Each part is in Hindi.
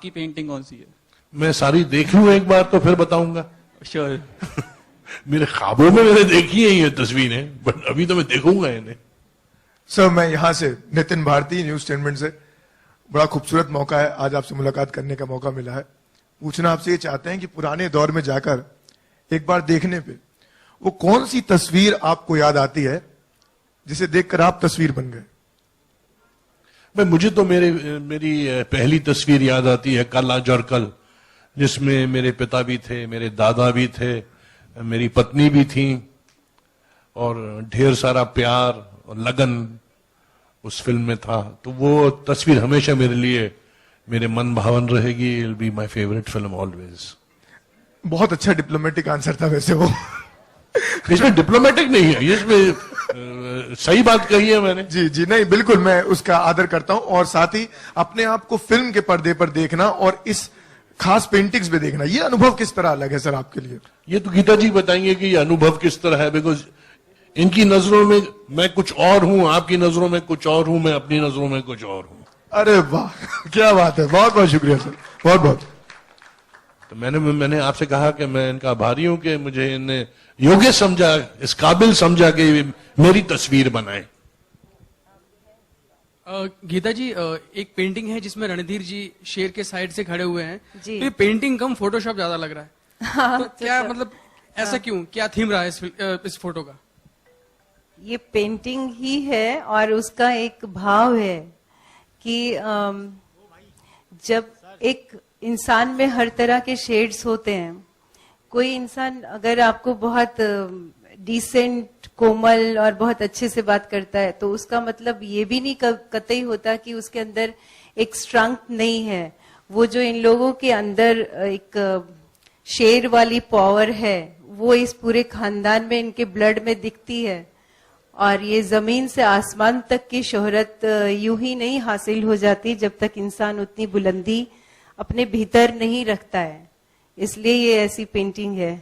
आपकी पेंटिंग कौन सी है? मैं सारी देख लूं एक बार तो फिर बताऊंगा। श्योर। मेरे ख्वाबों में मैंने देखी है ये तस्वीरें, बट अभी तो मैं देखूंगा इन्हें। सर, मैं यहां से नितिन भारती, न्यूज स्टेटमेंट से। बड़ा खूबसूरत मौका है, आज आपसे मुलाकात करने का मौका मिला है। पूछना आपसे ये चाहते हैं कि पुराने दौर में जाकर एक बार देखने पे वो कौन सी तस्वीर आपको याद आती है जिसे देखकर आप तस्वीर बन गए? मुझे तो मेरी पहली तस्वीर याद आती है, कल आज और कल, जिसमें मेरे पिता भी थे, मेरे दादा भी थे, मेरी पत्नी भी थी, और ढेर सारा प्यार और लगन उस फिल्म में था। तो वो तस्वीर हमेशा मेरे लिए मेरे मन भावन रहेगी। It will be my favourite film always. बहुत अच्छा डिप्लोमेटिक आंसर था वैसे वो। इसमें डिप्लोमेटिक नहीं है, इसमें सही बात कही है मैंने। जी जी, नहीं बिल्कुल, मैं उसका आदर करता हूं। और साथ ही अपने आप को फिल्म के पर्दे पर देखना और इस खास पेंटिंग्स में देखना, ये अनुभव किस तरह अलग है सर आपके लिए? ये तो गीता जी बताएंगे कि ये अनुभव किस तरह है, बिकॉज इनकी नजरों में मैं कुछ और हूं, आपकी नजरों में कुछ और हूं, मैं अपनी नजरों में कुछ और हूं। अरे वाह, क्या बात है, बहुत बहुत शुक्रिया सर, बहुत बहुत। तो मैंने आपसे कहा कि मैं इनका आभारी हूं कि मुझे इन्हें योग्य समझा, इस काबिल समझा कि मेरी तस्वीर बनाए। गीता जी, एक पेंटिंग है जिसमें रणधीर जी शेर के साइड से खड़े हुए हैं जी। तो ये पेंटिंग कम फोटोशॉप ज्यादा लग रहा है। हाँ, तो क्या मतलब ऐसा क्यों, क्या थीम रहा है इस फोटो का? ये पेंटिंग ही है और उसका एक भाव है कि जब एक इंसान में हर तरह के शेड्स होते हैं। कोई इंसान अगर आपको बहुत डिसेंट, कोमल और बहुत अच्छे से बात करता है तो उसका मतलब ये भी नहीं कतई होता कि उसके अंदर एक स्ट्रेंथ नहीं है। वो जो इन लोगों के अंदर एक शेर वाली पावर है वो इस पूरे खानदान में, इनके ब्लड में दिखती है। और ये जमीन से आसमान तक की शोहरत यूं ही नहीं हासिल हो जाती जब तक इंसान उतनी बुलंदी अपने भीतर नहीं रखता है। इसलिए ये ऐसी पेंटिंग है।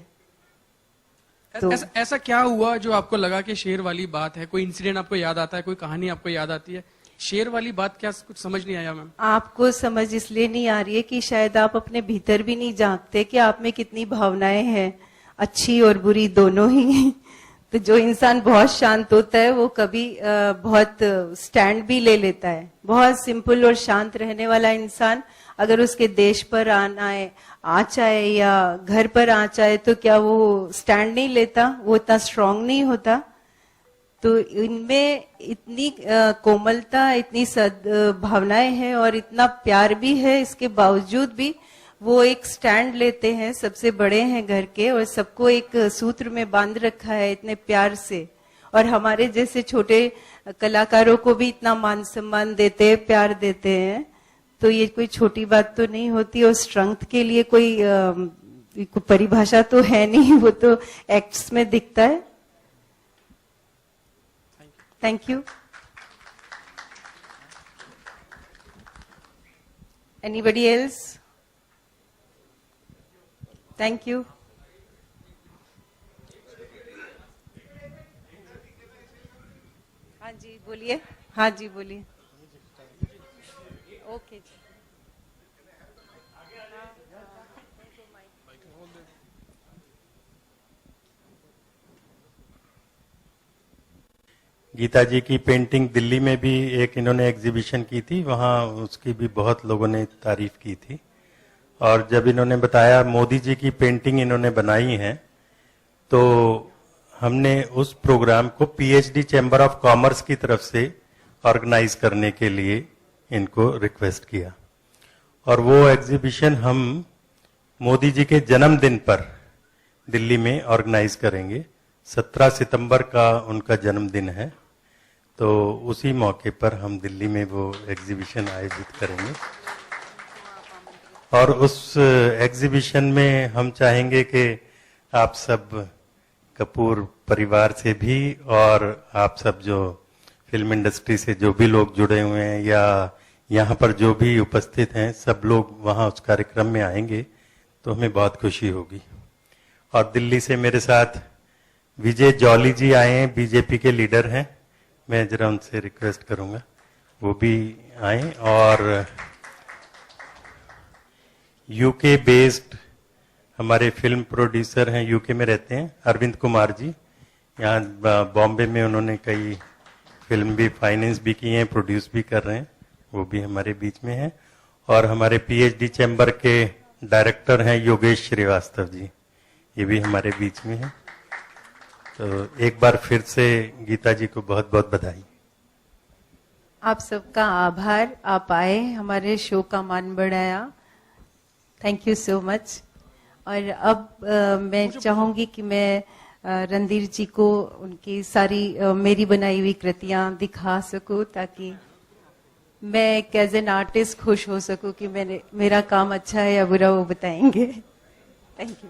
तो ऐसा क्या हुआ जो आपको लगा कि शेर वाली बात है? कोई इंसिडेंट आपको याद आता है, कोई कहानी आपको याद आती है? शेर वाली बात क्या, कुछ समझ नहीं आया मैम। आपको समझ इसलिए नहीं आ रही है कि शायद आप अपने भीतर भी नहीं जानते कि आप में कितनी भावनाएं हैं, अच्छी और बुरी दोनों ही। तो जो इंसान बहुत शांत होता है वो कभी बहुत स्टैंड भी ले लेता है। बहुत सिंपल और शांत रहने वाला इंसान अगर उसके देश पर आँच आए या घर पर आँच आए तो क्या वो स्टैंड नहीं लेता? वो इतना स्ट्रांग नहीं होता। तो इनमें इतनी कोमलता, इतनी भावनाएं हैं और इतना प्यार भी है, इसके बावजूद भी वो एक स्टैंड लेते हैं। सबसे बड़े हैं घर के और सबको एक सूत्र में बांध रखा है इतने प्यार से। और हमारे जैसे छोटे कलाकारों को भी इतना मान सम्मान देते हैं, प्यार देते हैं। तो ये कोई छोटी बात तो नहीं होती। और स्ट्रेंथ के लिए कोई परिभाषा तो है नहीं, वो तो एक्ट्स में दिखता है। Thank you. Anybody else? Thank you. हाँ जी बोलिए। हाँ जी बोलिए। ओके जी। गीता जी की पेंटिंग दिल्ली में भी एक इन्होंने एग्जीबिशन की थी, वहां उसकी भी बहुत लोगों ने तारीफ की थी। और जब इन्होंने बताया मोदी जी की पेंटिंग इन्होंने बनाई है, तो हमने उस प्रोग्राम को पीएचडी चैम्बर ऑफ कॉमर्स की तरफ से ऑर्गेनाइज करने के लिए इनको रिक्वेस्ट किया। और वो एग्जीबिशन हम मोदी जी के जन्मदिन पर दिल्ली में ऑर्गेनाइज करेंगे। 17 सितंबर का उनका जन्मदिन है, तो उसी मौके पर हम दिल्ली में वो एग्जीबिशन आयोजित करेंगे। और उस एग्जीबिशन में हम चाहेंगे कि आप सब कपूर परिवार से भी और आप सब जो फिल्म इंडस्ट्री से जो भी लोग जुड़े हुए हैं या यहाँ पर जो भी उपस्थित हैं, सब लोग वहाँ उस कार्यक्रम में आएंगे तो हमें बहुत खुशी होगी। और दिल्ली से मेरे साथ विजय जॉली जी आए हैं, बीजेपी के लीडर हैं। मैं जरा उनसे रिक्वेस्ट करूंगा वो भी आए। और यूके बेस्ड हमारे फिल्म प्रोड्यूसर हैं, यूके में रहते हैं, अरविंद कुमार जी। यहाँ बॉम्बे में उन्होंने कई फिल्म भी फाइनेंस भी की हैं, प्रोड्यूस भी कर रहे हैं, वो भी हमारे बीच में हैं। और हमारे पीएचडी चैम्बर के डायरेक्टर हैं योगेश श्रीवास्तव जी, ये भी हमारे बीच में हैं। तो एक बार फिर से गीता जी को बहुत बहुत बधाई। आप सबका आभार, आप आए, हमारे शो का मान बढ़ाया। Thank you so much. और अब मैं चाहूंगी कि मैं रणधीर जी को उनकी सारी मेरी बनाई हुई कृतियां दिखा सकूं, ताकि मैं एक एज एन आर्टिस्ट खुश हो सकूं कि मेरा काम अच्छा है या बुरा वो बताएंगे। Thank you.